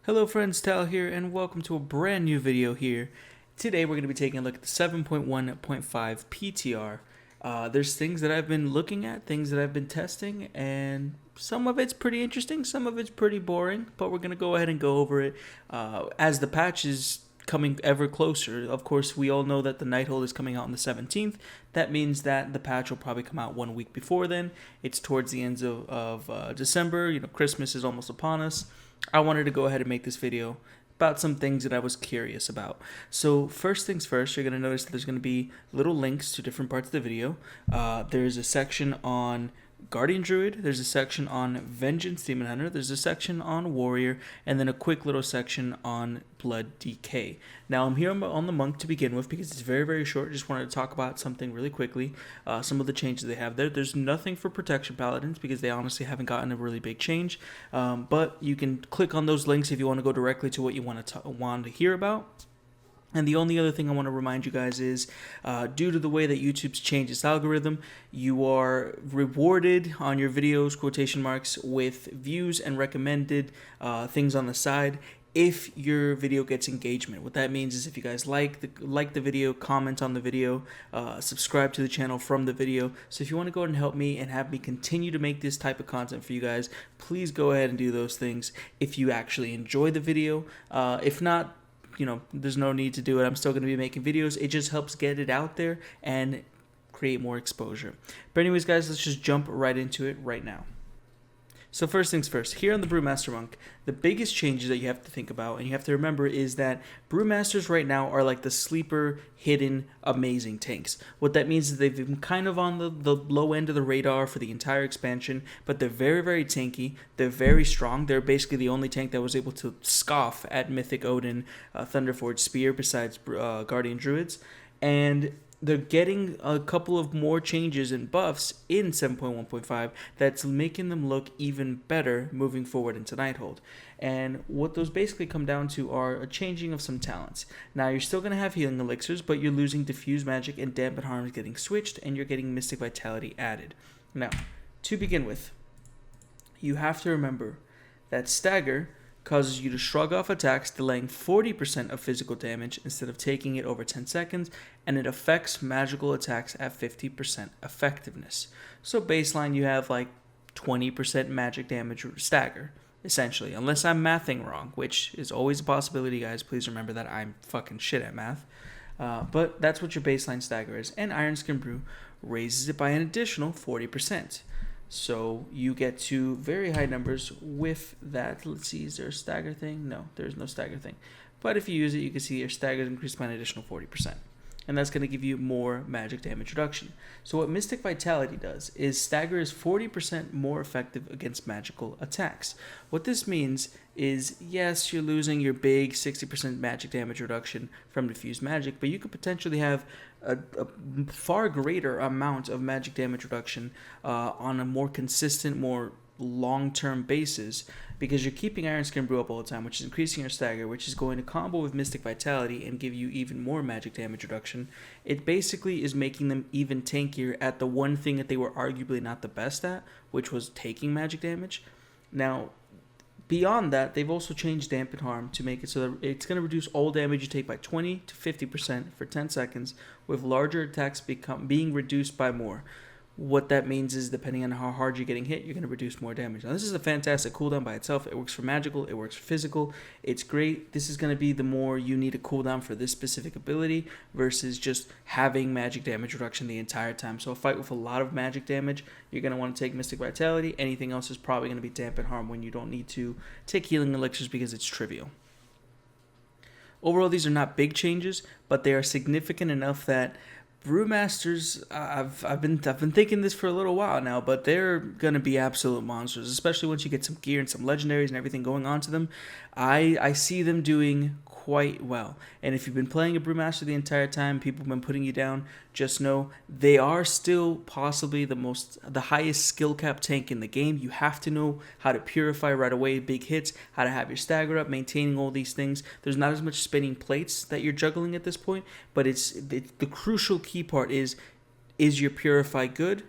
Hello friends, Tal here, and welcome to a brand new video here. Today we're going to be taking a look at the 7.1.5 PTR. There's things that I've been looking at, things that I've been testing, and some of it's pretty interesting, some of it's pretty boring, but we're going to go ahead and go over it as the patch is coming ever closer. Of course, we all know that the Nighthold is coming out on the 17th. That means that the patch will probably come out 1 week before then. It's towards the ends of December. You know, Christmas is almost upon us. I wanted to go ahead and make this video about some things that I was curious about. So first things first, you're going to notice that there's going to be little links to different parts of the video. There's a section on Guardian Druid, there's a section on Vengeance Demon Hunter, there's a section on Warrior, and then a quick little section on Blood Decay. Now I'm here on the Monk to begin with because it's very, very short. Just wanted to talk about something really quickly. Some of the changes they have there. There's nothing for Protection Paladins because they honestly haven't gotten a really big change. But you can click on those links if you want to go directly to what you want to hear about. And the only other thing I want to remind you guys is, due to the way that YouTube's changed its algorithm, you are rewarded on your videos, quotation marks, with views and recommended things on the side if your video gets engagement. What that means is if you guys like the video, comment on the video, subscribe to the channel from the video. So if you want to go ahead and help me and have me continue to make this type of content for you guys, please go ahead and do those things if you actually enjoy the video. If not, you know, there's no need to do it. I'm still going to be making videos. It just helps get it out there and create more exposure. But anyways, guys, let's just jump right into it right now. So first things first, here on the Brewmaster Monk, the biggest changes that you have to think about and you have to remember is that Brewmasters right now are like the sleeper, hidden, amazing tanks. What that means is they've been kind of on the low end of the radar for the entire expansion, but they're very, very tanky. They're very strong. They're basically the only tank that was able to scoff at Mythic Odin, Thunderforged Spear besides Guardian Druids. And they're getting a couple of more changes and buffs in 7.1.5 that's making them look even better moving forward into Nighthold. And what those basically come down to are a changing of some talents. Now, you're still going to have healing elixirs, but you're losing Diffuse Magic and Dampen Harm is getting switched, and you're getting Mystic Vitality added. Now, to begin with, you have to remember that Stagger causes you to shrug off attacks, delaying 40% of physical damage instead of taking it over 10 seconds, and it affects magical attacks at 50% effectiveness. So baseline, you have like 20% magic damage stagger, essentially, unless I'm mathing wrong, which is always a possibility, guys. Please remember that I'm fucking shit at math. But that's what your baseline stagger is, and Iron Skin Brew raises it by an additional 40%. So you get to very high numbers with that. Let's see, is there a stagger thing? No, there's no stagger thing. But if you use it, you can see your stagger is increased by an additional 40%. And that's going to give you more magic damage reduction. So what Mystic Vitality does is stagger is 40% more effective against magical attacks. What this means is, yes, you're losing your big 60% magic damage reduction from diffused magic, but you could potentially have a far greater amount of magic damage reduction on a more consistent, more long-term basis, because you're keeping Iron Skin Brew up all the time, which is increasing your stagger, which is going to combo with Mystic Vitality and give you even more magic damage reduction. It basically is making them even tankier at the one thing that they were arguably not the best at, which was taking magic damage. Now, beyond that, they've also changed Dampen Harm to make it so that it's going to reduce all damage you take by 20 to 50% for 10 seconds, with larger attacks being reduced by more. What that means is, depending on how hard you're getting hit, you're going to reduce more damage. Now, this is a fantastic cooldown by itself. It works for magical, it works for physical. It's great. This is going to be the more you need a cooldown for this specific ability versus just having magic damage reduction the entire time. So a fight with a lot of magic damage, you're going to want to take Mystic Vitality. Anything else is probably going to be Dampen Harm when you don't need to take healing elixirs because it's trivial. Overall, these are not big changes, but they are significant enough that Brewmasters, I've been thinking this for a little while now, but they're gonna be absolute monsters, especially once you get some gear and some legendaries and everything going on to them. I see them doing quite well. And if you've been playing a Brewmaster the entire time, people have been putting you down, just know they are still possibly the highest skill cap tank in the game. You have to know how to purify right away big hits, how to have your stagger up, maintaining all these things. There's not as much spinning plates that you're juggling at this point, but it's the crucial key part is your purify good?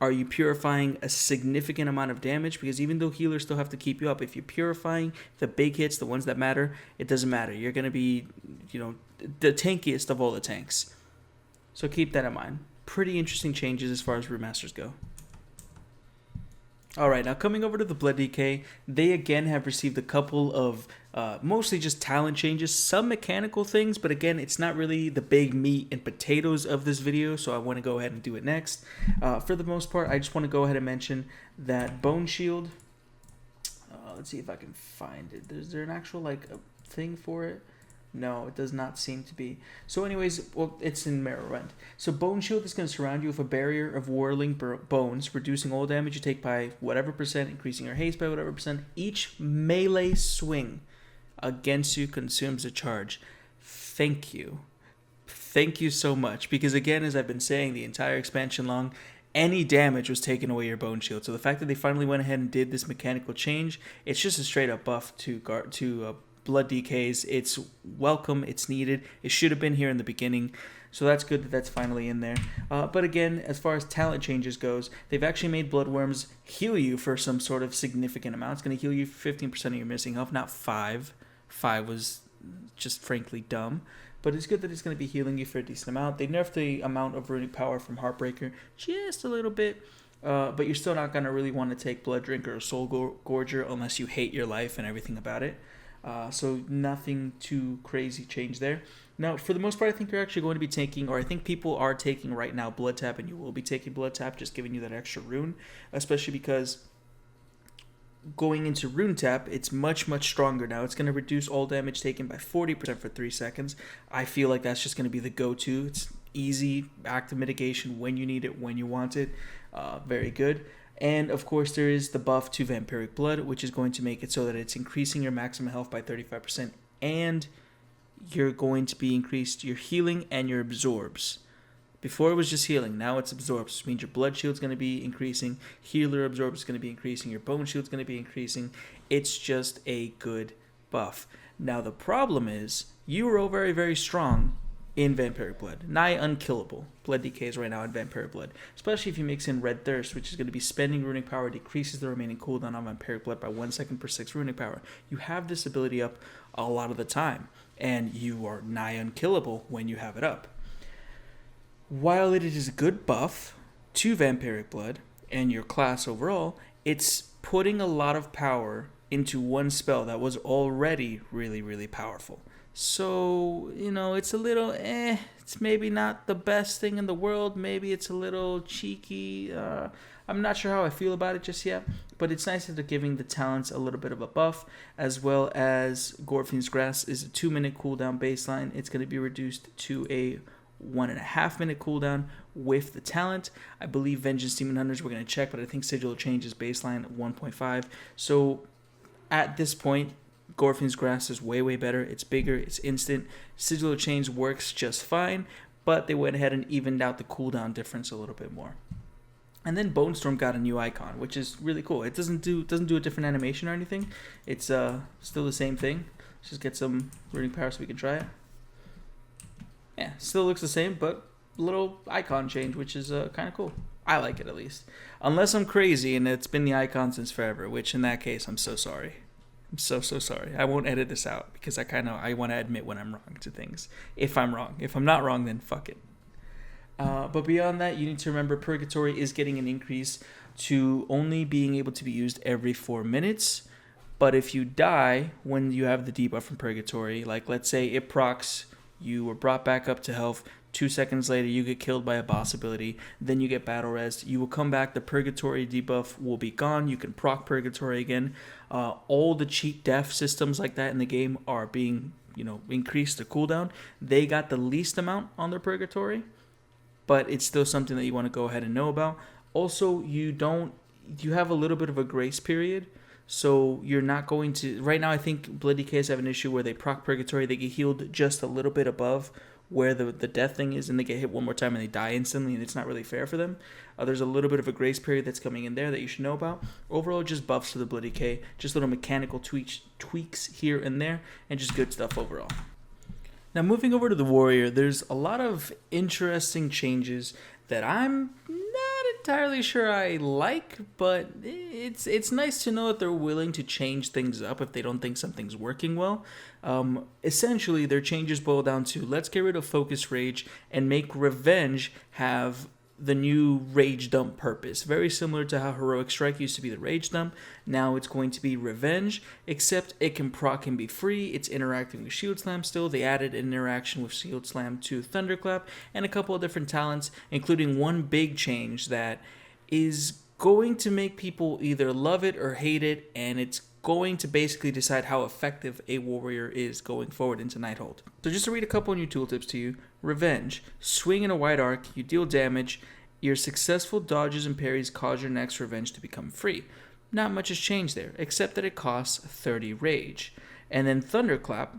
Are you purifying a significant amount of damage? Because even though healers still have to keep you up, if you're purifying the big hits, the ones that matter, it doesn't matter. You're going to be, the tankiest of all the tanks. So keep that in mind. Pretty interesting changes as far as Brewmasters go. Alright, now coming over to the Blood DK, they again have received a couple of mostly just talent changes, some mechanical things, but again, it's not really the big meat and potatoes of this video, so I want to go ahead and do it next. For the most part, I just want to go ahead and mention that Bone Shield, let's see if I can find it. Is there an actual a thing for it? No, it does not seem to be. So anyways, well, it's in Morrowind. So Bone Shield is going to surround you with a barrier of whirling bones, reducing all damage you take by whatever percent, increasing your haste by whatever percent. Each melee swing against you consumes a charge. Thank you. Thank you so much. Because again, as I've been saying the entire expansion long, any damage was taken away your Bone Shield. So the fact that they finally went ahead and did this mechanical change, it's just a straight up buff to Blood DKs. It's welcome, it's needed. It should have been here in the beginning, so that's good that that's finally in there. But again, as far as talent changes goes, they've actually made Bloodworms heal you for some sort of significant amount. It's going to heal you 15% of your missing health, not 5. 5 was just frankly dumb, but it's good that it's going to be healing you for a decent amount. They nerfed the amount of runic power from Heartbreaker just a little bit, but you're still not going to really want to take Blood Drinker or Soul Gorger unless you hate your life and everything about it. So nothing too crazy change there. Now, for the most part, I think you're actually going to be taking, or I think people are taking right now, Blood Tap, and you will be taking Blood Tap, just giving you that extra rune, especially because going into Rune Tap, it's much, much stronger now. It's going to reduce all damage taken by 40% for 3 seconds. I feel like that's just going to be the go-to. It's easy, active mitigation when you need it, when you want it. Very good. And of course there is the buff to Vampiric Blood, which is going to make it so that it's increasing your maximum health by 35%, and you're going to be increased your healing and your absorbs. Before it was just healing, now it's absorbs, which means your blood shield's going to be increasing, healer absorbs is going to be increasing, your bone shield's going to be increasing. It's just a good buff. Now the problem is, you are all very, very strong in Vampiric Blood. Nigh unkillable. Blood DKs right now in Vampiric Blood. Especially if you mix in Red Thirst, which is going to be spending runic power, decreases the remaining cooldown on Vampiric Blood by 1 second per 6 runic power. You have this ability up a lot of the time, and you are nigh unkillable when you have it up. While it is a good buff to Vampiric Blood and your class overall, it's putting a lot of power into one spell that was already really, really powerful. So, it's a little it's maybe not the best thing in the world. Maybe it's a little cheeky. I'm not sure how I feel about it just yet, but it's nice that they're giving the talents a little bit of a buff, as well as Gorfin's Grasp is a 2-minute cooldown baseline. It's going to be reduced to a 1.5-minute cooldown with the talent. I believe Vengeance Demon Hunters, we're going to check, but I think Sigil Change is baseline at 1.5. So at this point, Gorfin's Grasp is way, way better. It's bigger, it's instant. Sigil Change works just fine, but they went ahead and evened out the cooldown difference a little bit more. And then Bone Storm got a new icon, which is really cool. It doesn't do a different animation or anything. It's still the same thing. Let's just get some runic power so we can try it. Yeah, still looks the same, but a little icon change, which is kind of cool. I like it, at least. Unless I'm crazy and it's been the icon since forever, which in that case, I'm so sorry. I'm so sorry. I won't edit this out because I want to admit when I'm wrong to things. If I'm wrong. If I'm not wrong, then fuck it. But beyond that, you need to remember Purgatory is getting an increase to only being able to be used every 4 minutes. But if you die when you have the debuff from Purgatory, like let's say it procs, you were brought back up to health, 2 seconds later you get killed by a boss ability, then you get battle res, you will come back, the Purgatory debuff will be gone, you can proc Purgatory again. All the cheat death systems like that in the game are being, increased the cooldown. They got the least amount on their Purgatory, but it's still something that you want to go ahead and know about. Also, you have a little bit of a grace period, so you're not going to, right now I think Blood DKs have an issue where they proc Purgatory, they get healed just a little bit above where the death thing is, and they get hit one more time and they die instantly, and it's not really fair for them. There's a little bit of a grace period that's coming in there that you should know about. Overall, just buffs to the Blood DK, just little mechanical tweaks here and there, and just good stuff overall. Now moving over to the Warrior, there's a lot of interesting changes that I'm not entirely sure I like, but it's nice to know that they're willing to change things up if they don't think something's working well. Essentially, their changes boil down to let's get rid of Focus Rage and make Revenge have the new Rage Dump purpose. Very similar to how Heroic Strike used to be the Rage Dump. Now it's going to be Revenge, except it can proc and be free. It's interacting with Shield Slam still. They added an interaction with Shield Slam to Thunderclap and a couple of different talents, including one big change that is going to make people either love it or hate it, and it's going to basically decide how effective a warrior is going forward into Nighthold. So just to read a couple new tooltips to you. Revenge. Swing in a wide arc, you deal damage, your successful dodges and parries cause your next revenge to become free. Not much has changed there, except that it costs 30 rage. And then Thunderclap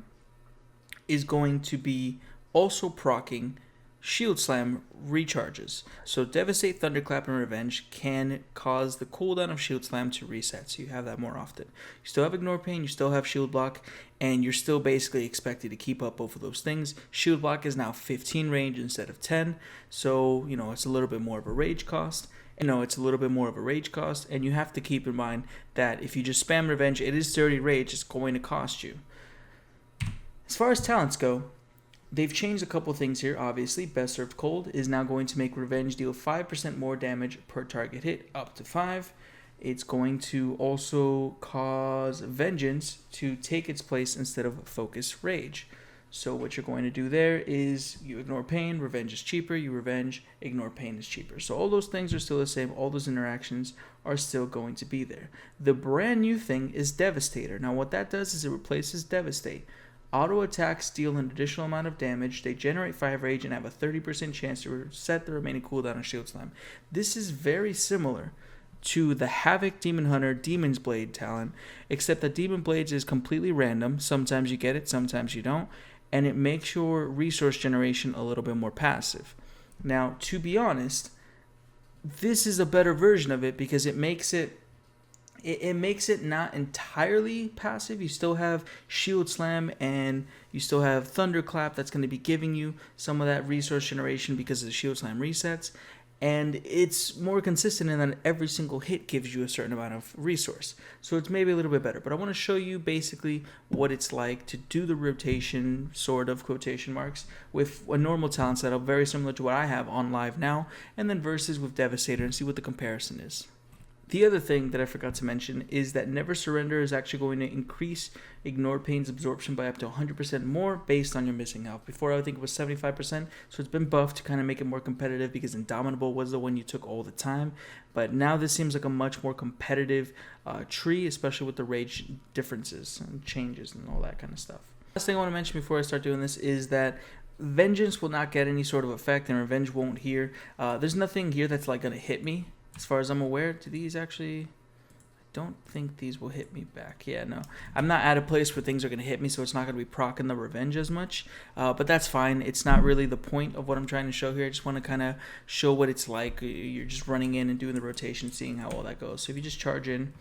is going to be also proccing Shield Slam recharges. So Devastate, Thunderclap, and Revenge can cause the cooldown of Shield Slam to reset, so you have that more often. You still have Ignore Pain, you still have Shield Block, and you're still basically expected to keep up both of those things. Shield Block is now 15 range instead of 10, so it's a little bit more of a rage cost. And you have to keep in mind that if you just spam Revenge, it is 30 rage, it's going to cost you. As far as talents go, they've changed a couple things here, obviously. Best Served Cold is now going to make Revenge deal 5% more damage per target hit, up to 5. It's going to also cause Vengeance to take its place instead of Focus Rage. So what you're going to do there is you ignore Pain, Revenge is cheaper, you Revenge, ignore Pain is cheaper. So all those things are still the same, all those interactions are still going to be there. The brand new thing is Devastator. Now what that does is it replaces Devastate. Auto attacks deal an additional amount of damage, they generate 5 rage and have a 30% chance to reset the remaining cooldown of Shield Slam. This is very similar to the Havoc Demon Hunter Demon's Blade talent, except that Demon Blades is completely random. Sometimes you get it, sometimes you don't, and it makes your resource generation a little bit more passive. Now, to be honest, this is a better version of it because it makes it not entirely passive. You still have Shield Slam and you still have Thunderclap that's going to be giving you some of that resource generation because of the Shield Slam resets. And it's more consistent in that every single hit gives you a certain amount of resource. So it's maybe a little bit better. But I want to show you basically what it's like to do the rotation, sort of, quotation marks, with a normal talent setup, very similar to what I have on live now, and then versus with Devastator and see what the comparison is. The other thing that I forgot to mention is that Never Surrender is actually going to increase Ignore Pain's absorption by up to 100% more based on your missing health. Before, I think it was 75%, so it's been buffed to kind of make it more competitive because Indomitable was the one you took all the time. But now this seems like a much more competitive tree, especially with the rage differences and changes and all that kind of stuff. Last thing I want to mention before I start doing this is that Vengeance will not get any sort of effect and Revenge won't here. There's nothing here that's like going to hit me. As far as I'm aware, do these actually... I don't think these will hit me back. Yeah, no. I'm not at a place where things are going to hit me, so it's not going to be proccing the Revenge as much. But that's fine. It's not really the point of what I'm trying to show here. I just want to kind of show what it's like. You're just running in and doing the rotation, seeing how all that goes. So if you just charge in,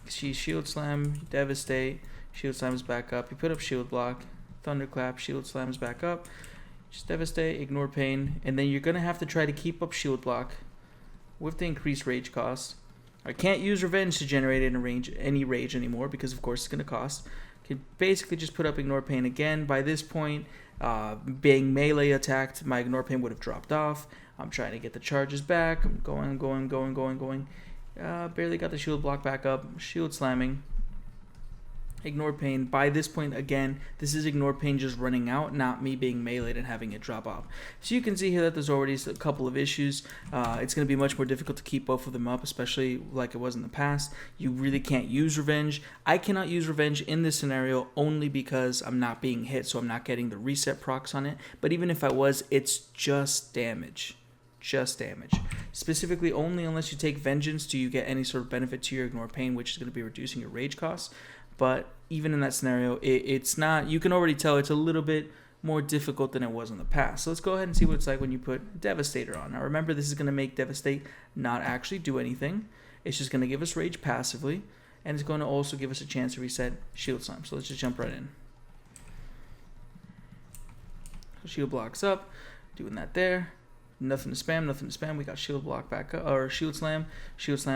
you Shield Slam, Devastate, Shield Slams back up. You put up Shield Block, Thunderclap, Shield Slams back up. Just Devastate, Ignore Pain, and then you're going to have to try to keep up Shield Block with the increased rage cost. I can't use Revenge to generate any rage anymore because of course it's going to cost. Can basically just put up Ignore Pain again. By this point, being melee attacked, my Ignore Pain would have dropped off. I'm trying to get the charges back. I'm going. Barely got the Shield Block back up. Shield Slamming. Ignore Pain. By this point, again, this is Ignore Pain just running out, not me being meleeed and having it drop off. So you can see here that there's already a couple of issues. It's going to be much more difficult to keep both of them up, especially like it was in the past. You really can't use Revenge. I cannot use Revenge in this scenario only because I'm not being hit, so I'm not getting the reset procs on it. But even if I was, it's just damage. Just damage. Specifically, only unless you take Vengeance do you get any sort of benefit to your Ignore Pain, which is going to be reducing your rage costs. But even in that scenario, it's not, you can already tell it's a little bit more difficult than it was in the past. So let's go ahead and see what it's like when you put Devastator on. Now remember, this is going to make Devastate not actually do anything. It's just going to give us rage passively, and it's going to also give us a chance to reset Shield Slam. So let's just jump right in. So Shield blocks up, doing that there. Nothing to spam, nothing to spam. We got shield block back up, or shield slam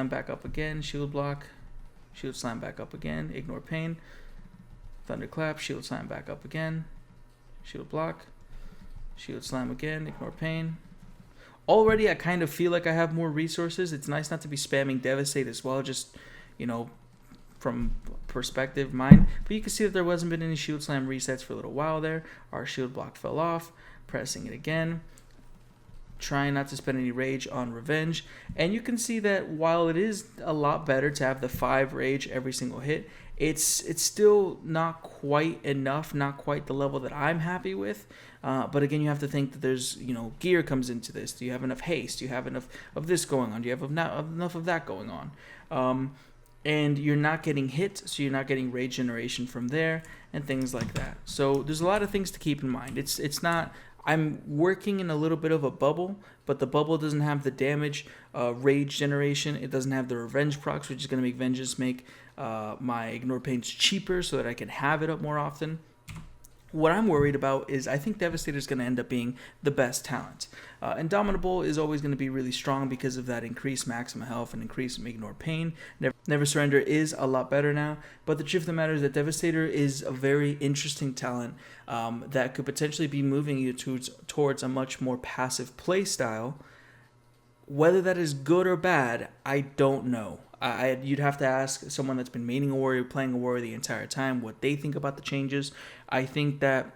back up again, shield block, shield slam back up again, ignore pain, thunderclap, shield slam back up again, shield block, shield slam again, ignore pain. Already I kind of feel like I have more resources. It's nice not to be spamming devastate as well, just, you know, from perspective mine. But you can see that there wasn't been any shield slam resets for a little while there. Our shield block fell off, pressing it again, trying not to spend any rage on revenge. And you can see that while it is a lot better to have the 5 rage every single hit, it's still not quite enough, not quite the level that I'm happy with. But again, you have to think that there's, you know, gear comes into this. Do you have enough haste? Do you have enough of this going on? Do you have enough of that going on? And you're not getting hit, so you're not getting rage generation from there and things like that. So there's a lot of things to keep in mind. It's not, I'm working in a little bit of a bubble, but the bubble doesn't have the damage, rage generation. It doesn't have the revenge procs, which is going to make vengeance make my ignore pains cheaper so that I can have it up more often. What I'm worried about is I think Devastator is going to end up being the best talent. Indomitable is always going to be really strong because of that increased maximum health and increased ignore pain. Never Surrender is a lot better now, but the truth of the matter is that Devastator is a very interesting talent that could potentially be moving you towards a much more passive play style. Whether that is good or bad, I don't know. You'd have to ask someone that's been maining a warrior, playing a warrior the entire time, what they think about the changes. I think that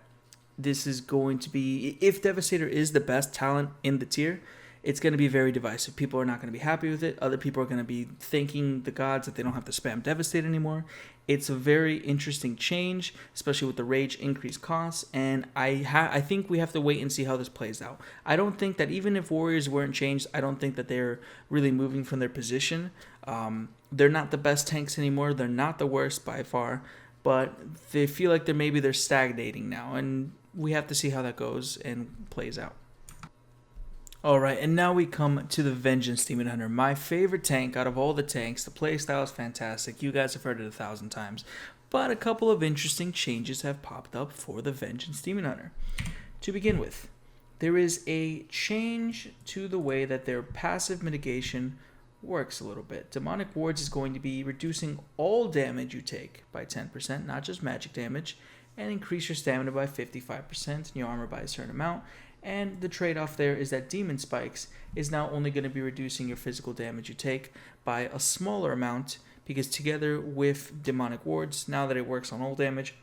this is going to be, if Devastator is the best talent in the tier, it's going to be very divisive. People are not going to be happy with it. Other people are going to be thanking the gods that they don't have to spam Devastate anymore. It's a very interesting change, especially with the rage increased costs, and I think we have to wait and see how this plays out. I don't think that even if warriors weren't changed, I don't think that they're really moving from their position. They're not the best tanks anymore. They're not the worst by far, but they feel like they're stagnating now, and we have to see how that goes and plays out. Alright, and now we come to the Vengeance Demon Hunter. My favorite tank out of all the tanks. The playstyle is fantastic. You guys have heard it 1,000 times. But a couple of interesting changes have popped up for the Vengeance Demon Hunter. To begin with, there is a change to the way that their passive mitigation works a little bit. Demonic Wards is going to be reducing all damage you take by 10%, not just magic damage, and increase your stamina by 55% and your armor by a certain amount. And the trade-off there is that Demon Spikes is now only going to be reducing your physical damage you take by a smaller amount, because together with Demonic Wards, now that it works on all damage,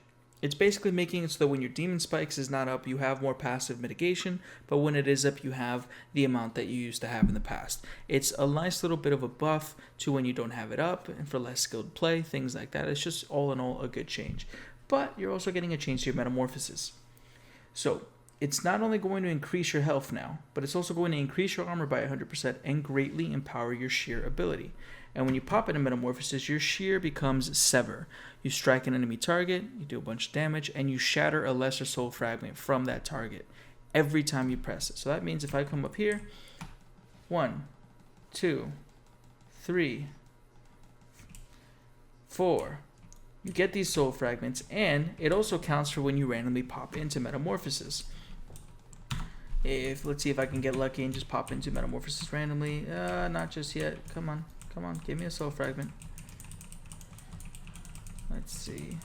it's basically making it so that when your Demon Spikes is not up, you have more passive mitigation, but when it is up, you have the amount that you used to have in the past. It's a nice little bit of a buff to when you don't have it up, and for less skilled play, things like that. It's just all in all a good change. But you're also getting a change to your Metamorphosis. So it's not only going to increase your health now, but it's also going to increase your armor by 100% and greatly empower your sheer ability. And when you pop in a Metamorphosis, your sheer becomes Sever. You strike an enemy target, you do a bunch of damage, and you shatter a lesser soul fragment from that target every time you press it. So that means if I come up here, 1, 2, 3, 4, you get these soul fragments, and it also counts for when you randomly pop into Metamorphosis. Let's see if I can get lucky and just pop into Metamorphosis randomly. Not just yet. Come on, give me a soul fragment. Let's see.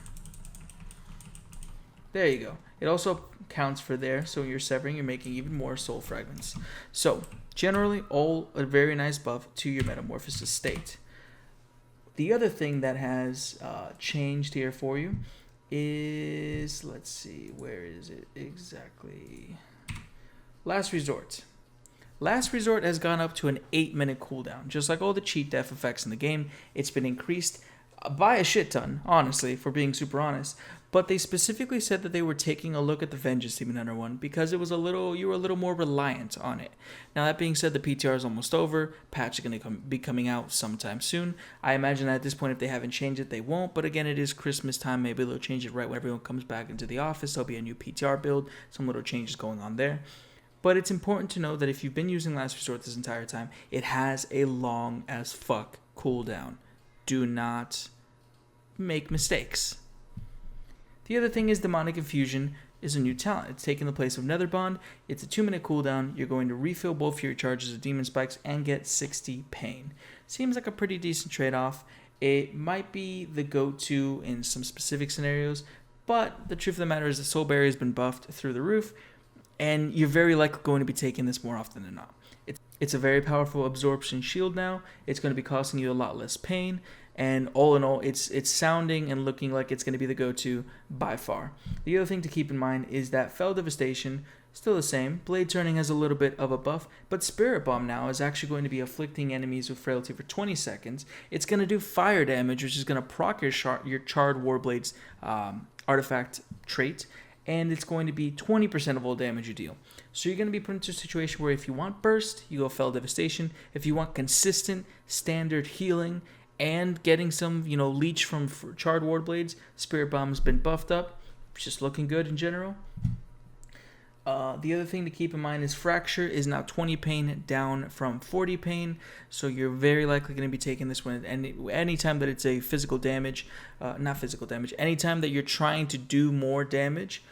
There you go. It also counts for there, so when you're severing, you're making even more soul fragments. So generally, all a very nice buff to your Metamorphosis state. The other thing that has changed here for you is, let's see, where is it exactly? Last Resort. Last Resort has gone up to an 8-minute cooldown. Just like all the cheat death effects in the game, it's been increased by a shit ton, honestly, for being super honest. But they specifically said that they were taking a look at the Vengeance Demon Hunter one because it was you were a little more reliant on it. Now that being said, the PTR is almost over. Patch is going to be coming out sometime soon. I imagine that at this point, if they haven't changed it, they won't. But again, it is Christmas time. Maybe they'll change it right when everyone comes back into the office. There'll be a new PTR build. Some little changes going on there. But it's important to know that if you've been using Last Resort this entire time, it has a long as fuck cooldown. Do not make mistakes. The other thing is Demonic Infusion is a new talent. It's taking the place of Nether Bond. It's a 2-minute cooldown. You're going to refill both your charges of Demon Spikes and get 60 pain. Seems like a pretty decent trade-off. It might be the go-to in some specific scenarios, but the truth of the matter is the Soul Barrier has been buffed through the roof, and you're very likely going to be taking this more often than not. It's a very powerful absorption shield now. It's going to be costing you a lot less pain, and all in all, it's sounding and looking like it's going to be the go-to by far. The other thing to keep in mind is that Fell Devastation, still the same. Blade Turning has a little bit of a buff, but Spirit Bomb now is actually going to be afflicting enemies with frailty for 20 seconds. It's going to do fire damage, which is going to proc your Charred Warblade's artifact trait, and it's going to be 20% of all damage you deal. So you're going to be put into a situation where if you want burst, you go Fell Devastation. If you want consistent, standard healing, and getting some, leech from Charred Warbblades, Spirit Bomb's been buffed up. It's just looking good in general. The other thing to keep in mind is Fracture is now 20 pain down from 40 pain, so you're very likely going to be taking this one anytime that it's a physical damage, anytime that you're trying to do more damage.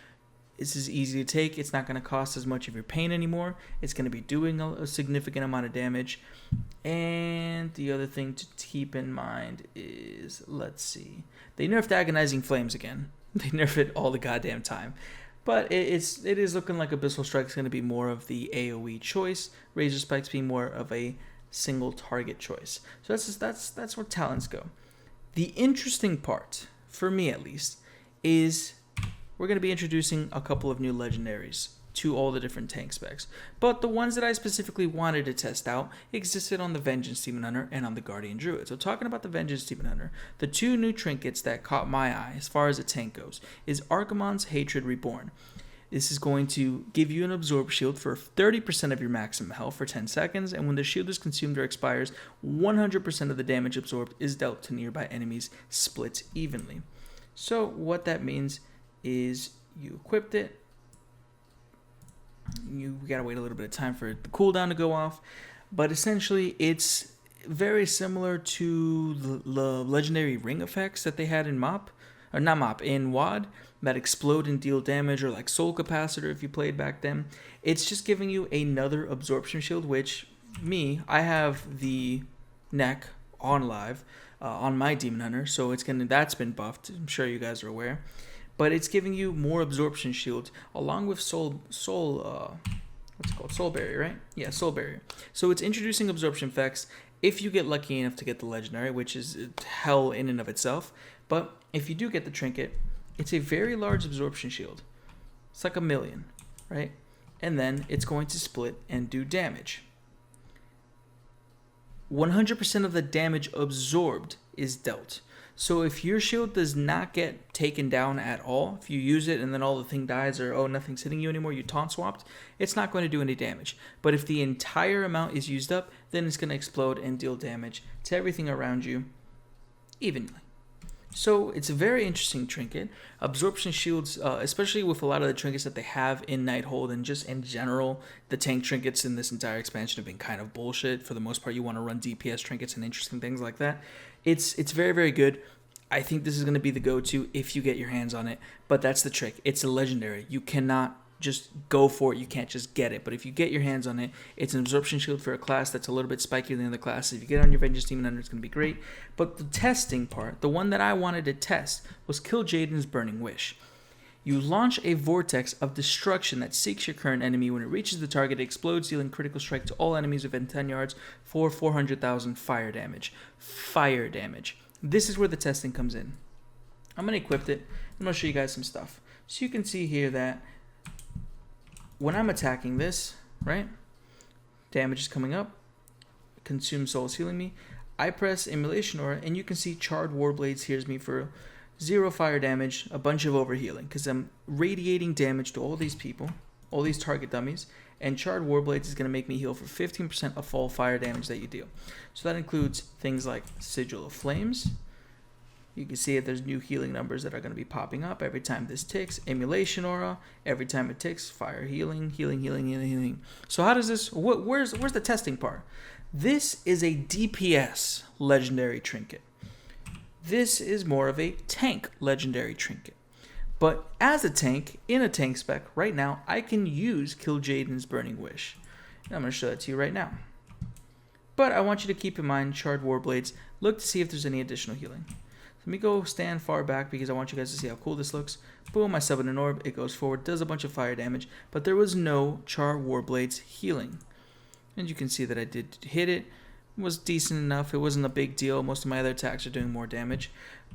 This is easy to take. It's not going to cost as much of your pain anymore. It's going to be doing a significant amount of damage. And the other thing to keep in mind is, let's see, they nerfed Agonizing Flames again. They nerf it all the goddamn time. But it is looking like Abyssal Strike is going to be more of the AoE choice. Razor Spikes being more of a single target choice. So that's where talents go. The interesting part, for me at least, is we're going to be introducing a couple of new legendaries to all the different tank specs. But the ones that I specifically wanted to test out existed on the Vengeance Demon Hunter and on the Guardian Druid. So talking about the Vengeance Demon Hunter, the two new trinkets that caught my eye as far as a tank goes is Archimonde's Hatred Reborn. This is going to give you an Absorb Shield for 30% of your maximum health for 10 seconds, and when the shield is consumed or expires, 100% of the damage absorbed is dealt to nearby enemies, split evenly. So what that means is you equipped it, you gotta wait a little bit of time for the cooldown to go off, but essentially it's very similar to the legendary ring effects that they had in in WoD, that explode and deal damage, or like Soul Capacitor if you played back then. It's just giving you another absorption shield, which I have the neck on live on my Demon Hunter, so that's been buffed. I'm sure you guys are aware. But it's giving you more absorption shield along with Soul Barrier, right? Yeah, Soul Barrier. So it's introducing absorption effects if you get lucky enough to get the legendary, which is hell in and of itself. But if you do get the trinket, it's a very large absorption shield. It's like 1,000,000, right? And then it's going to split and do damage. 100% of the damage absorbed is dealt. So if your shield does not get taken down at all, if you use it and then all the thing dies, or nothing's hitting you anymore, you taunt swapped, it's not going to do any damage. But if the entire amount is used up, then it's going to explode and deal damage to everything around you evenly. So it's a very interesting trinket. Absorption shields, especially with a lot of the trinkets that they have in Nighthold, and just in general, the tank trinkets in this entire expansion have been kind of bullshit. For the most part, you want to run DPS trinkets and interesting things like that. It's very, very good. I think this is going to be the go-to if you get your hands on it, but that's the trick. It's a legendary. You cannot just go for it. You can't just get it, but if you get your hands on it, it's an absorption shield for a class that's a little bit spikier than the other classes. If you get on your Vengeance Demon Hunter, it's going to be great. But the testing part, the one that I wanted to test, was Kill Jaden's Burning Wish. You launch a vortex of destruction that seeks your current enemy. When it reaches the target, it explodes, dealing critical strike to all enemies within 10 yards for 400,000 fire damage. Fire damage. This is where the testing comes in. I'm going to equip it. I'm going to show you guys some stuff. So you can see here that when I'm attacking this, right, damage is coming up, Consume Soul is healing me. I press Immolation Aura, and you can see Charred Warblades heals me for 0 fire damage, a bunch of overhealing, because I'm radiating damage to all these people, all these target dummies, and Charred Warblades is going to make me heal for 15% of all fire damage that you deal. So that includes things like Sigil of Flames. You can see that there's new healing numbers that are going to be popping up every time this ticks. Immolation Aura, every time it ticks, fire healing, healing. So how does this, where's the testing part? This is a DPS legendary trinket. This is more of a tank legendary trinket. But as a tank, in a tank spec, right now, I can use Kil'jaeden's Burning Wish. And I'm going to show that to you right now. But I want you to keep in mind, Charred Warblades, look to see if there's any additional healing. Let me go stand far back because I want you guys to see how cool this looks. Boom, I summon an orb, it goes forward, does a bunch of fire damage, but there was no Charred Warblades healing. And you can see that I did hit it. It was decent enough, it wasn't a big deal. Most of my other attacks are doing more damage.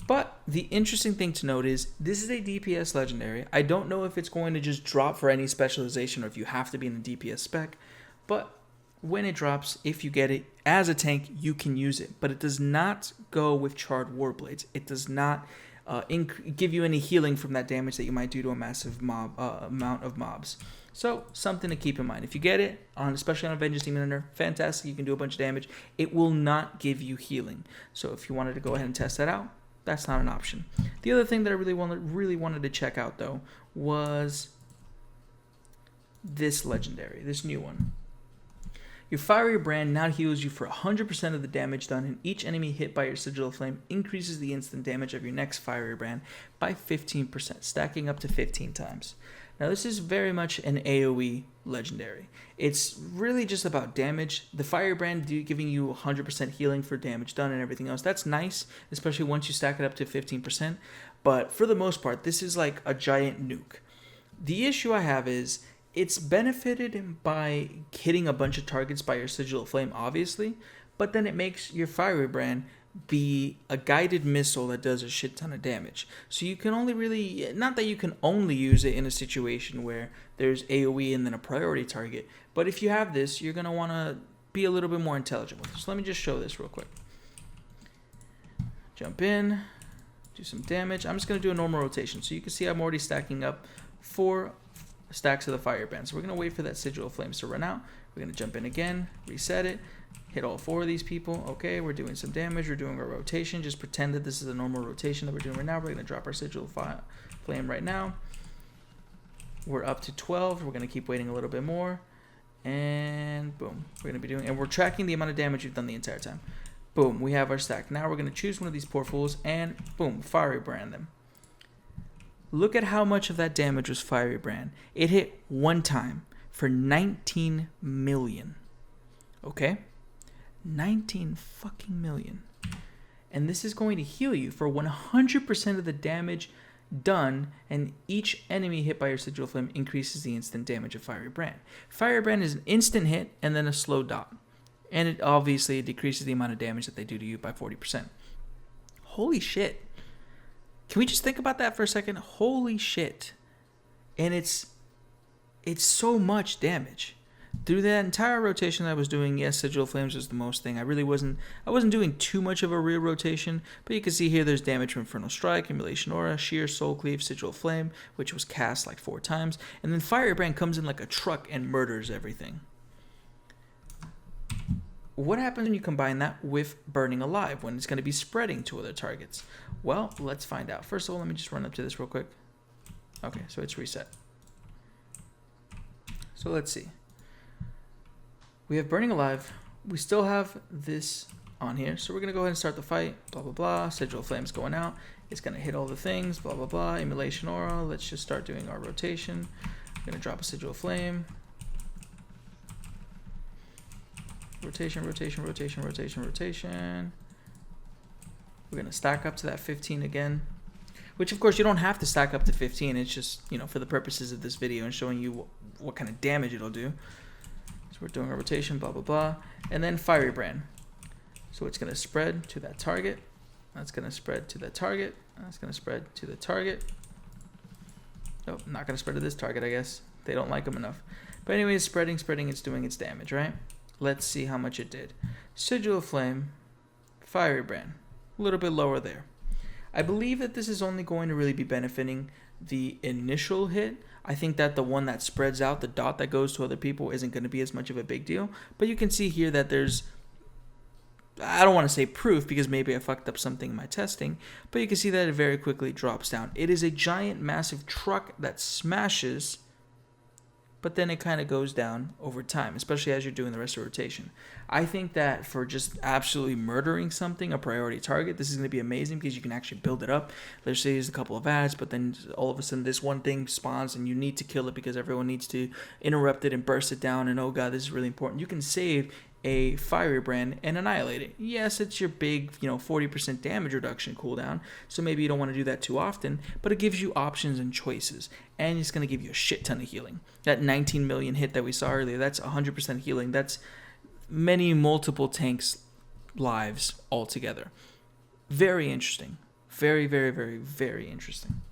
But the interesting thing to note is, this is a DPS legendary. I don't know if it's going to just drop for any specialization or if you have to be in the DPS spec, but when it drops, if you get it as a tank, you can use it. But it does not go with Charred Warblades. It does not give you any healing from that damage that you might do to a massive amount of mobs. So, something to keep in mind. If you get it, especially on a Vengeance Demon Hunter, fantastic, you can do a bunch of damage. It will not give you healing. So if you wanted to go ahead and test that out, that's not an option. The other thing that I really wanted to check out, though, was this legendary, this new one. Your Fiery Brand now heals you for 100% of the damage done, and each enemy hit by your Sigil of Flame increases the instant damage of your next Fiery Brand by 15%, stacking up to 15 times. Now this is very much an AoE legendary. It's really just about damage. The Fire Brand giving you 100% healing for damage done and everything else. That's nice, especially once you stack it up to 15%. But for the most part, this is like a giant nuke. The issue I have is, it's benefited by hitting a bunch of targets by your Sigil of Flame, obviously, but then it makes your Fiery Brand be a guided missile that does a shit ton of damage. So you can only really, not that you can only use it in a situation where there's AoE and then a priority target, but if you have this, you're going to want to be a little bit more intelligent with it. So let me just show this real quick. Jump in, do some damage. I'm just going to do a normal rotation. So you can see I'm already stacking up 4 stacks of the Fire Brand. So we're going to wait for that Sigil of Flames to run out. We're going to jump in again, reset it, hit all 4 of these people. Okay, we're doing some damage. We're doing our rotation. Just pretend that this is a normal rotation that we're doing right now. We're going to drop our Sigil of Flame right now. We're up to 12. We're going to keep waiting a little bit more. And boom. We're going to be doing, and we're tracking the amount of damage we've done the entire time. Boom, we have our stack. Now we're going to choose one of these poor fools and boom, Fiery Brand them. Look at how much of that damage was Fiery Brand. It hit one time for 19 million. Okay? 19 fucking million. And this is going to heal you for 100% of the damage done, and each enemy hit by your Sigil Flame increases the instant damage of Fiery Brand. Fiery Brand is an instant hit and then a slow dot. And it obviously decreases the amount of damage that they do to you by 40%. Holy shit. Can we just think about that for a second? Holy shit. And it's so much damage. Through that entire rotation that I was doing, yes, Sigil Flames was the most thing. I wasn't doing too much of a real rotation, but you can see here there's damage from Infernal Strike, Immolation Aura, Sheer, Soul Cleave, Sigil Flame, which was cast like 4 times, and then Firebrand comes in like a truck and murders everything. What happens when you combine that with Burning Alive, when it's going to be spreading to other targets? Well, let's find out. First of all, let me just run up to this real quick. Okay, so it's reset. So let's see. We have Burning Alive. We still have this on here. So we're going to go ahead and start the fight. Blah, blah, blah. Sigil Flame's going out. It's going to hit all the things. Blah, blah, blah. Immolation Aura. Let's just start doing our rotation. We're going to drop a Sigil Flame. Rotation, rotation, rotation, rotation, rotation. We're going to stack up to that 15 again. Which, of course, you don't have to stack up to 15. It's just, you know, for the purposes of this video and showing you what kind of damage it'll do. So we're doing a rotation, blah, blah, blah. And then Fiery Brand. So it's going to spread to that target. That's going to spread to that target. That's going to spread to the target. Oh, not going to spread to this target, I guess. They don't like them enough. But anyways, spreading, it's doing its damage, right? Let's see how much it did. Sigil of Flame, Fiery Brand. A little bit lower there. I believe that this is only going to really be benefiting the initial hit. I think that the one that spreads out, the dot that goes to other people, isn't going to be as much of a big deal. But you can see here that there's, I don't want to say proof because maybe I fucked up something in my testing, but you can see that it very quickly drops down. It is a giant, massive truck that smashes but then it kind of goes down over time, especially as you're doing the rest of the rotation. I think that for just absolutely murdering something, a priority target, this is going to be amazing because you can actually build it up. Let's say there's a couple of ads, but then all of a sudden this one thing spawns and you need to kill it because everyone needs to interrupt it and burst it down, and oh god, this is really important. You can save a fiery brand and annihilate it. Yes, it's your big, 40% damage reduction cooldown, so maybe you don't want to do that too often, but it gives you options and choices, and it's going to give you a shit ton of healing. That 19 million hit that we saw earlier, that's 100% healing. That's multiple tanks' lives altogether. Very interesting. Very, very, very, very interesting.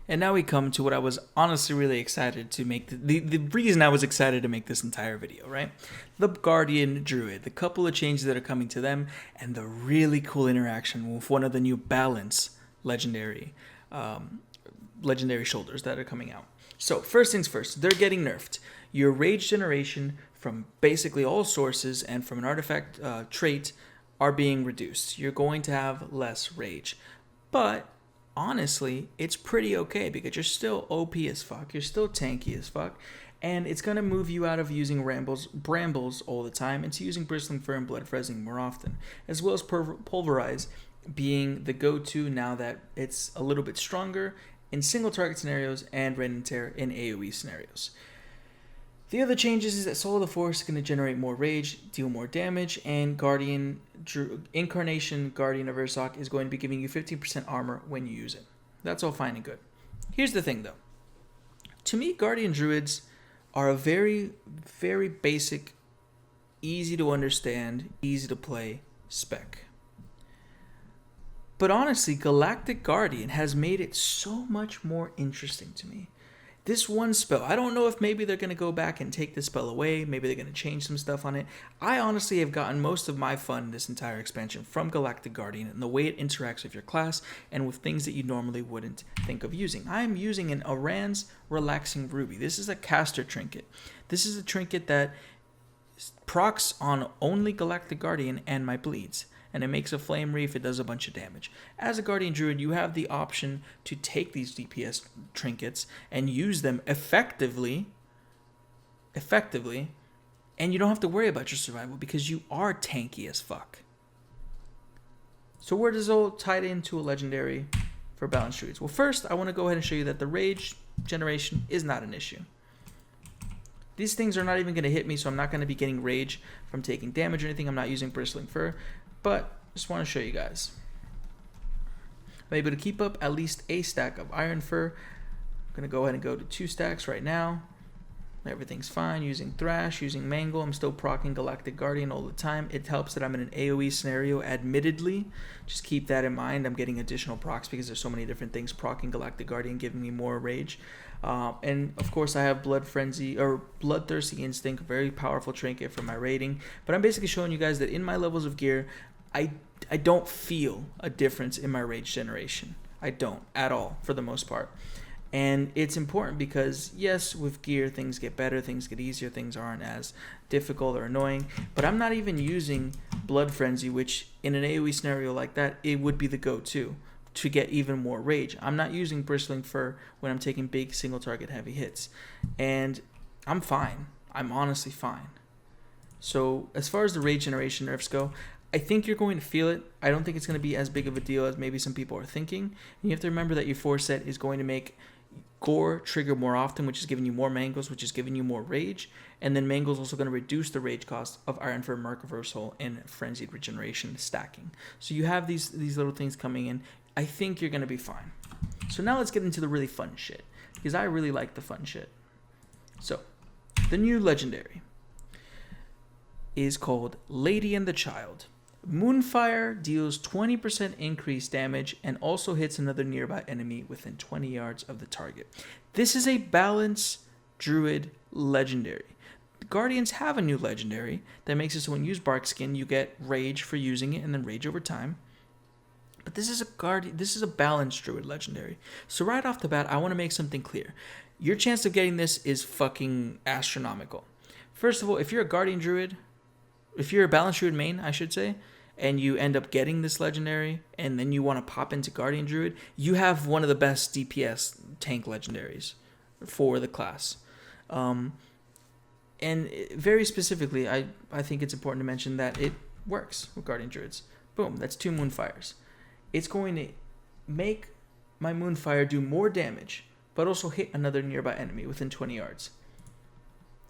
And now we come to what I was honestly really excited to make. The reason I was excited to make this entire video, right? The Guardian Druid, the couple of changes that are coming to them, and the really cool interaction with one of the new balance legendary shoulders that are coming out. So first things first, they're getting nerfed. Your rage generation from basically all sources and from an artifact trait are being reduced. You're going to have less rage. But honestly, it's pretty okay because you're still OP as fuck, you're still tanky as fuck, and it's going to move you out of using brambles all the time into using bristling fur and blood frezzing more often, as well as pulverize being the go-to now that it's a little bit stronger in single target scenarios and rend and tear in AoE scenarios. The other changes is that Soul of the Force is going to generate more rage, deal more damage, and Incarnation Guardian of Ursoc is going to be giving you 15% armor when you use it. That's all fine and good. Here's the thing though. To me, Guardian Druids are a very, very basic, easy to understand, easy to play spec. But honestly, Galactic Guardian has made it so much more interesting to me. This one spell, I don't know if maybe they're going to go back and take this spell away. Maybe they're going to change some stuff on it. I honestly have gotten most of my fun this entire expansion from Galactic Guardian and the way it interacts with your class and with things that you normally wouldn't think of using. I am using an Aran's Relaxing Ruby. This is a caster trinket. This is a trinket that procs on only Galactic Guardian and my bleeds, and it makes a flame reef. It does a bunch of damage. As a Guardian Druid, you have the option to take these DPS trinkets and use them effectively, and you don't have to worry about your survival because you are tanky as fuck. So where does it all tie into a legendary for Balance Druids? Well, first, I want to go ahead and show you that the rage generation is not an issue. These things are not even going to hit me, so I'm not going to be getting rage from taking damage or anything. I'm not using bristling fur. But just want to show you guys. I'm able to keep up at least a stack of iron fur. I'm going to go ahead and go to 2 stacks right now. Everything's fine. Using Thrash, using Mangle. I'm still proccing Galactic Guardian all the time. It helps that I'm in an AoE scenario, admittedly. Just keep that in mind. I'm getting additional procs because there's so many different things proccing Galactic Guardian, giving me more rage. And of course I have Blood Frenzy or Bloodthirsty Instinct, a very powerful trinket for my rating. But I'm basically showing you guys that in my levels of gear, I don't feel a difference in my rage generation. I don't at all for the most part. And it's important because, yes, with gear, things get better, things get easier, things aren't as difficult or annoying. But I'm not even using Blood Frenzy, which in an AoE scenario like that, it would be the go-to to get even more rage. I'm not using Bristling Fur when I'm taking big single target heavy hits. And I'm fine. I'm honestly fine. So as far as the rage generation nerfs go, I think you're going to feel it. I don't think it's going to be as big of a deal as maybe some people are thinking. And you have to remember that your 4 set is going to make Gore trigger more often, which is giving you more Mangles, which is giving you more rage. And then Mangle's also going to reduce the rage cost of Iron Fur, Mark Reversal, and Frenzied Regeneration stacking. So you have these little things coming in. I think you're going to be fine. So now let's get into the really fun shit, because I really like the fun shit. So, the new legendary is called Lady and the Child. Moonfire deals 20% increased damage and also hits another nearby enemy within 20 yards of the target. This is a balance druid legendary. The Guardians have a new legendary that makes it so when you use Bark Skin, you get rage for using it and then rage over time. But this is a balanced druid legendary. So right off the bat, I want to make something clear. Your chance of getting this is fucking astronomical. First of all, if you're a Guardian Druid, if you're a balanced druid main, I should say, and you end up getting this legendary, and then you want to pop into Guardian Druid, you have one of the best DPS tank legendaries for the class. And very specifically, I think it's important to mention that it works with Guardian Druids. Boom, that's 2 Moonfires. It's going to make my Moonfire do more damage, but also hit another nearby enemy within 20 yards.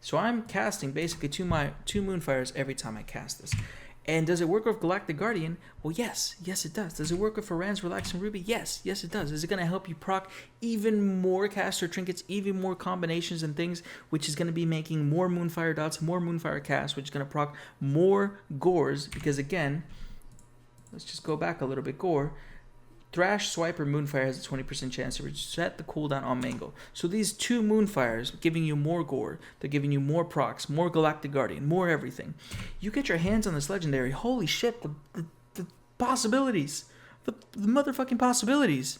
So I'm casting basically two Moonfires every time I cast this. And does it work with Galactic Guardian? Well, yes. Yes, it does. Does it work with Faran's Relaxing Ruby? Yes. Yes, it does. Is it going to help you proc even more caster trinkets, even more combinations and things, which is going to be making more Moonfire dots, more Moonfire casts, which is going to proc more Gores? Because again, let's just go back a little bit. Gore. Thrash, Swiper, Moonfire has a 20% chance to reset the cooldown on Mangle. So these 2 Moonfires giving you more Gore, they're giving you more procs, more Galactic Guardian, more everything. You get your hands on this legendary, holy shit, the possibilities. The motherfucking possibilities.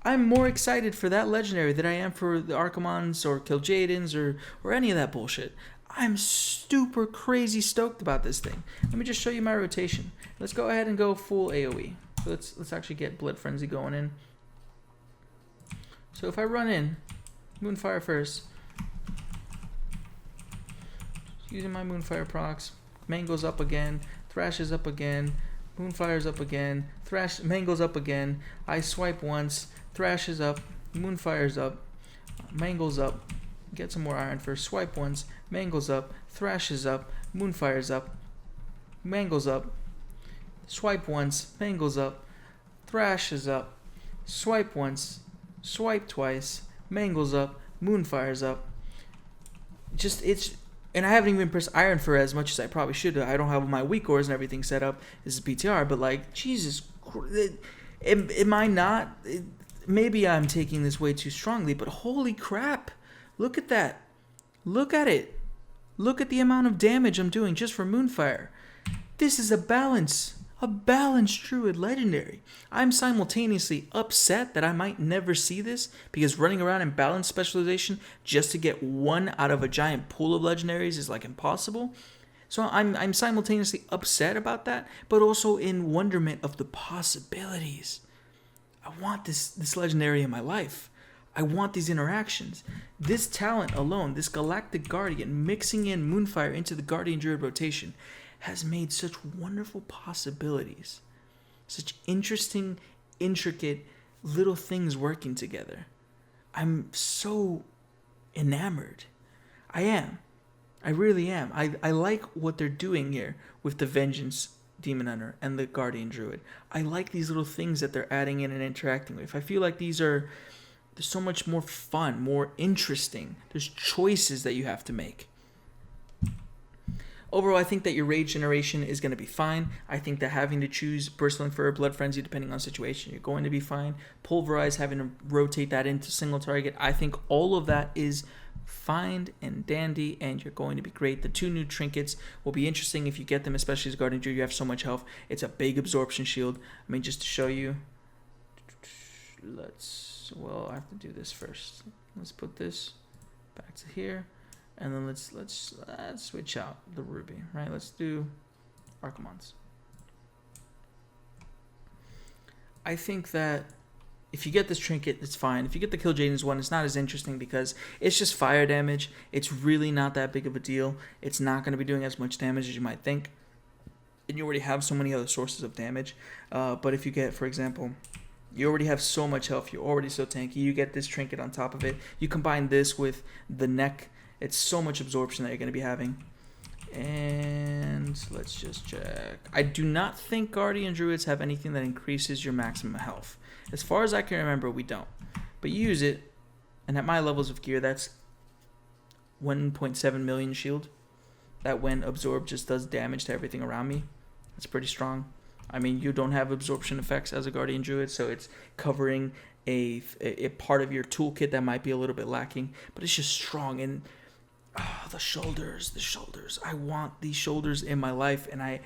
I'm more excited for that legendary than I am for the Archimons or Kil'jaedins or any of that bullshit. I'm super crazy stoked about this thing. Let me just show you my rotation. Let's go ahead and go full AoE. So let's actually get Blood Frenzy going in. So if I run in, Moonfire first, using my Moonfire procs, Mango's up again, Thrash is up again, Moonfire's up again, Mango's up again, I swipe once, Thrash is up, Moonfire's up, Mango's up, get some more iron first, swipe once, Mango's up, Thrash is up, Moonfire's up, Mango's up, swipe once, Mango's up, Thrash is up, swipe once, swipe twice, Mango's up, Moonfire's up. And I haven't even pressed Iron for as much as I probably should. I don't have my weak cores and everything set up. This is PTR, but like, Jesus, am I not? Maybe I'm taking this way too strongly, but holy crap. Look at that. Look at it. Look at the amount of damage I'm doing just for Moonfire. This is a balanced Druid legendary. I'm simultaneously upset that I might never see this because running around in balanced specialization just to get one out of a giant pool of legendaries is like impossible. So I'm simultaneously upset about that, but also in wonderment of the possibilities. I want this legendary in my life. I want these interactions. This talent alone, this Galactic Guardian, mixing in Moonfire into the Guardian Druid rotation, has made such wonderful possibilities. Such interesting, intricate little things working together. I'm so enamored. I am. I really am. I like what they're doing here with the Vengeance Demon Hunter and the Guardian Druid. I like these little things that they're adding in and interacting with. I feel like they're so much more fun, more interesting. There's choices that you have to make. Overall, I think that your rage generation is going to be fine. I think that having to choose Bristling Fur, Blood Frenzy, depending on situation, you're going to be fine. Pulverize, having to rotate that into single target, I think all of that is fine and dandy, and you're going to be great. The 2 new trinkets will be interesting if you get them, especially as Guardian Druid. You have so much health. It's a big absorption shield. I mean, just to show you, I have to do this first. Let's put this back to here. And then let's switch out the Ruby, right? Let's do Archimons. I think that if you get this trinket, it's fine. If you get the Kil'jaedin's one, it's not as interesting because it's just fire damage. It's really not that big of a deal. It's not going to be doing as much damage as you might think. And you already have so many other sources of damage. But if you get, for example, you already have so much health. You're already so tanky. You get this trinket on top of it. You combine this with the neck. It's so much absorption that you're going to be having. And let's just check. I do not think Guardian Druids have anything that increases your maximum health. As far as I can remember, we don't. But you use it, and at my levels of gear, that's 1.7 million shield. That when absorbed just does damage to everything around me. That's pretty strong. I mean, you don't have absorption effects as a Guardian Druid, so it's covering a part of your toolkit that might be a little bit lacking. But it's just strong, and the shoulders. I want these shoulders in my life, and I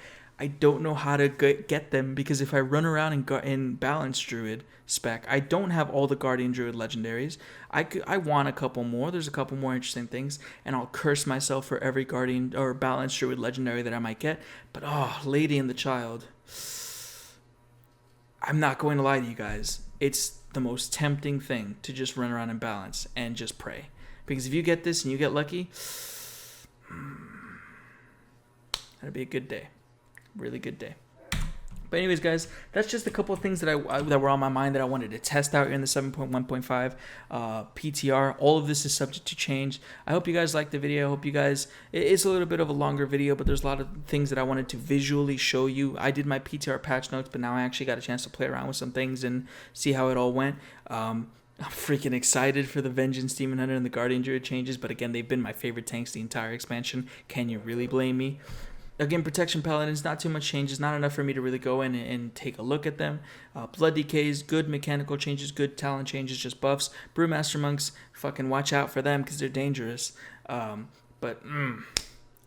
don't know how to get them because if I run around in Balanced Druid spec, I don't have all the Guardian Druid legendaries. I want a couple more. There's a couple more interesting things, and I'll curse myself for every Guardian or Balanced Druid legendary that I might get. But Lady and the Child, I'm not going to lie to you guys. It's the most tempting thing to just run around in balance and just pray. Because if you get this and you get lucky, that'd be a good day. Really good day. But anyways, guys, that's just a couple of things that that were on my mind that I wanted to test out in the 7.1.5 PTR. All of this is subject to change. I hope you guys liked the video. I hope you guys, it's a little bit of a longer video, but there's a lot of things that I wanted to visually show you. I did my PTR patch notes, but now I actually got a chance to play around with some things and see how it all went. I'm freaking excited for the Vengeance Demon Hunter and the Guardian Druid changes, but again, they've been my favorite tanks the entire expansion. Can you really blame me? Again, Protection Paladins, not too much changes, not enough for me to really go in and take a look at them. Blood Decays, good mechanical changes, good talent changes, just buffs. Brewmaster Monks, fucking watch out for them because they're dangerous. But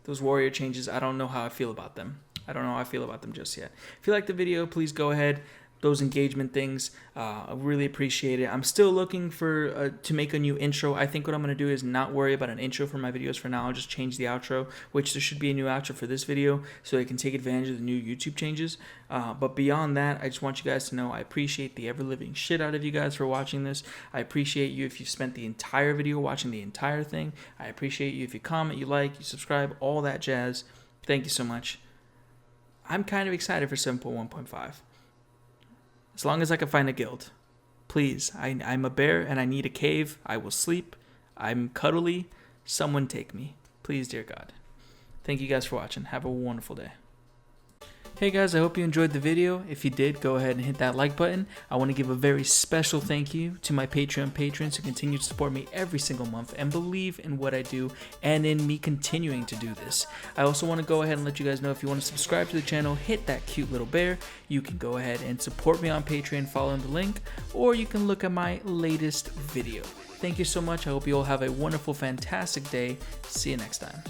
those Warrior changes, I don't know how I feel about them. I don't know how I feel about them just yet. If you liked the video, please go ahead. Those engagement things, I really appreciate it. I'm still looking for to make a new intro. I think what I'm going to do is not worry about an intro for my videos for now. I'll just change the outro, which there should be a new outro for this video so I can take advantage of the new YouTube changes. But beyond that, I just want you guys to know I appreciate the ever-living shit out of you guys for watching this. I appreciate you if you've spent the entire video watching the entire thing. I appreciate you if you comment, you like, you subscribe, all that jazz. Thank you so much. I'm kind of excited for 7.1.5. As long as I can find a guild. Please, I'm a bear and I need a cave. I will sleep. I'm cuddly. Someone take me. Please, dear God. Thank you guys for watching. Have a wonderful day. Hey guys, I hope you enjoyed the video. If you did, go ahead and hit that like button. I want to give a very special thank you to my Patreon patrons who continue to support me every single month and believe in what I do and in me continuing to do this. I also want to go ahead and let you guys know if you want to subscribe to the channel, hit that cute little bear. You can go ahead and support me on Patreon following the link, or you can look at my latest video. Thank you so much. I hope you all have a wonderful, fantastic day. See you next time.